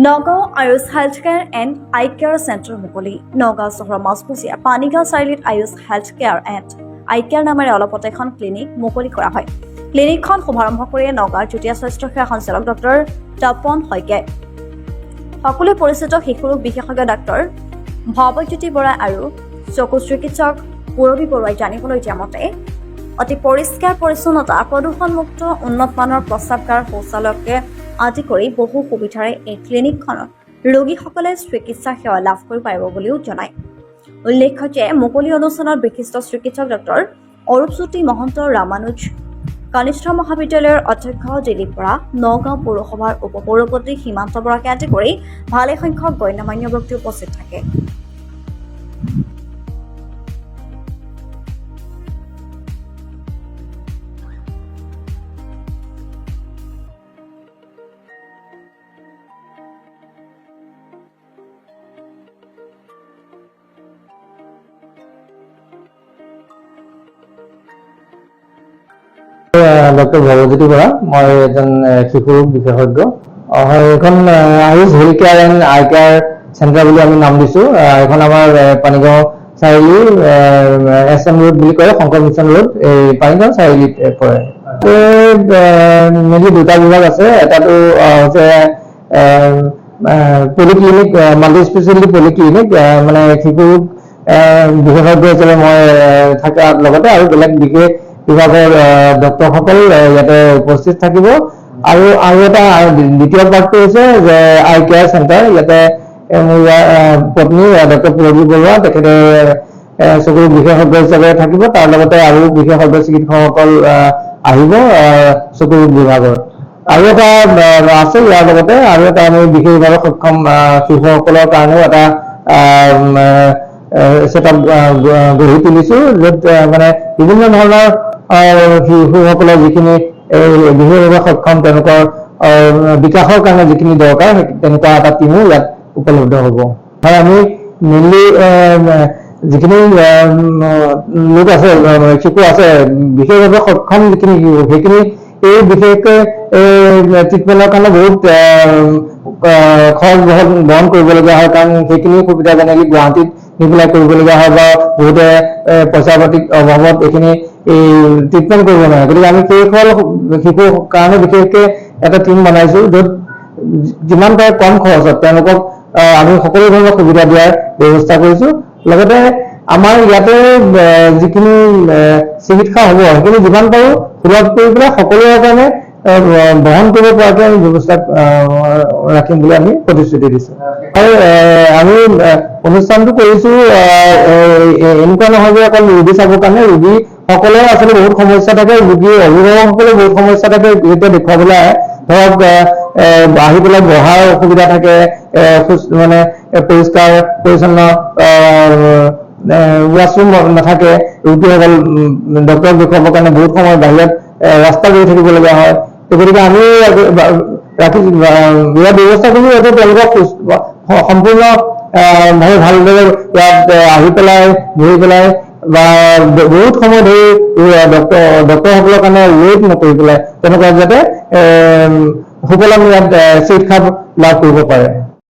Nagaon Ayush health care and eye care centre মুকলি। নগাঁও চহৰৰ মাজমজিয়া পানীগাঁও চাৰিআলিত Ayush health care and eye care নামেৰে অলপতে এখন ক্লিনিক মুকলি কৰা হয়। ক্লিনিকখন শুভাৰম্ভ কৰি নগাঁৱৰ যুটীয়া স্বাস্থ্য সেৱা সঞ্চালক ডক্টৰ তপন শইকীয়াই সকলোৱে পৰিচিত শিশু ৰোগ বিশেষজ্ঞ ডাক্তৰ ভৱজ্যোতি বৰা আৰু চকু চিকিৎসক পূৰবী বৰুৱাই জানিবলৈ দিয়া মতে অতি পৰিষ্কাৰ পৰিচ্ছন্নতা, প্ৰদূষণমুক্ত উন্নত মানৰ প্ৰস্ৰাৱগাৰ, শৌচালয়কে আদি কৰি বহু সুবিধাৰে এই ক্লিনিকখনত ৰোগীসকলে চিকিৎসা সেৱা লাভ কৰিব পাৰিব বুলিও জনায়। উল্লেখ্য যে মুকলি অনুষ্ঠানত বিশিষ্ট চিকিৎসক ডক্টৰ অৰূপজ্যোতি মহন্ত, ৰামানুজ কনিষ্ঠ মহাবিদ্যালয়ৰ অধ্যক্ষ দিলীপ বৰা, নগাঁও পৌৰসভাৰ উপ পৌৰপতি সীমান্ত বৰাকে আদি কৰি ভালেসংখ্যক গণ্যমান্য ব্যক্তি উপস্থিত থাকে। ডক্টৰ ভৱজ্যোতি বৰা, মই এজন শিশু ৰোগ বিশেষজ্ঞ। এখন Ayush health care and eye care centre বুলি আমি নাম দিছো। এখন আমাৰ পানীগাঁও চাৰিআলি SM ৰোড বুলি কয়, শংকৰ মিছন ৰোড, এই পানীগাঁও চাৰিআলিত পৰে। মেইনলি দুটা বিভাগ আছে। এটাটো হৈছে পলিক্লিনিক, মাল্টি স্পেচিয়েলিটি পলিক্লিনিক, মানে শিশু ৰোগ বিশেষজ্ঞ হিচাপে মই থকাৰ লগতে আৰু বেলেগ বিশেষ বিভাগৰ ডক্টৰসকল ইয়াতে উপস্থিত থাকিব। আৰু এটা দ্বিতীয় পাৰ্টটো হৈছে যে আই কেয়াৰ চেণ্টাৰ। ইয়াতে মোৰ পত্নী ডক্টৰ পূৰবী বৰুৱা, তেখেতে চকুৰ বিশেষজ্ঞ হিচাপে থাকিব। তাৰ লগতে আৰু বিশেষজ্ঞ চিকিৎসকসকল আহিব চকুৰ বিভাগৰ। আৰু এটা আছে ইয়াৰ লগতে আৰু এটা আমি বিশেষভাৱে সক্ষম শিশুসকলৰ কাৰণেও এটা ছেটআপ গঢ়ি তুলিছো, য'ত মানে বিভিন্ন ধৰণৰ শিশুসকলৰ যিখিনি বিশেষভাৱে সক্ষম, তেওঁলোকৰ বিকাশৰ কাৰণে যিখিনি দৰকাৰ, তেনেকুৱা এটা টিমো ইয়াত উপলব্ধ হ'ব। হয়, আমি মেইনলি যিখিনি লোক আছে, শিশু আছে বিশেষভাৱে সক্ষম যিখিনি শিশু, সেইখিনি এই বিশেষকৈ ট্ৰিটমেণ্টৰ কাৰণে বহুত খৰচ বহন কৰিবলগীয়া হয়, কাৰণ সেইখিনি সুবিধা যেনেকৈ গুৱাহাটীত নি পেলাই কৰিবলগীয়া হয় বা বহুতে পইচা পাতিৰ অভাৱত এইখিনি ট্ৰিটমেণ্ট কৰিব নোৱাৰে। গতিকে আমি সেইসকল শিশুৰ কাৰণে বিশেষকৈ এটা টিম বনাইছো, য'ত যিমান পাৰে কম খৰচত তেওঁলোকক আমি সকলো ধৰণৰ সুবিধা দিয়াৰ ব্যৱস্থা কৰিছো। লগতে আমাৰ ইয়াতে যিখিনি চিকিৎসা হ'ব, সেইখিনি যিমান পাৰো সুলভ কৰি পেলাই সকলোৰে কাৰণে বহন কৰিব পৰাকৈ আমি ব্যৱস্থা ৰাখিম বুলি আমি প্ৰতিশ্ৰুতি দিছো। আৰু আমি অনুষ্ঠানটো কৰিছো এনেকুৱা নহয় যে অকল ৰোগী চাবৰ কাৰণে। ৰোগী সকলোৰে আচলতে বহুত সমস্যা থাকে, ৰোগীৰ অভিভাৱকসকলে বহুত সমস্যা থাকে যেতিয়া দেখুৱাবলৈ আহে। ধৰক আহি পেলাই বহাৰ অসুবিধা থাকে, মানে পৰিষ্কাৰ পৰিচ্ছন্ন ৱাছৰুম নাথাকে, ৰোগীসকল ডক্তৰক দেখুৱাবৰ কাৰণে বহুত সময় বাহিৰত ৰাস্তা গৈ থাকিবলগীয়া হয়। গতিকে আমি ৰাখিছো ইয়াৰ ব্যৱস্থা কৰি যাতে তেওঁলোকক সম্পূৰ্ণ ভালদৰে ইয়াত আহি পেলাই বহি পেলাই বা বহুত সময় ধৰি ডক্তৰসকলৰ কাৰণে ৱেইট নকৰি পেলাই তেনেকুৱা যাতে সুকলমে ইয়াত চিকিৎসা লাভ কৰিব পাৰে।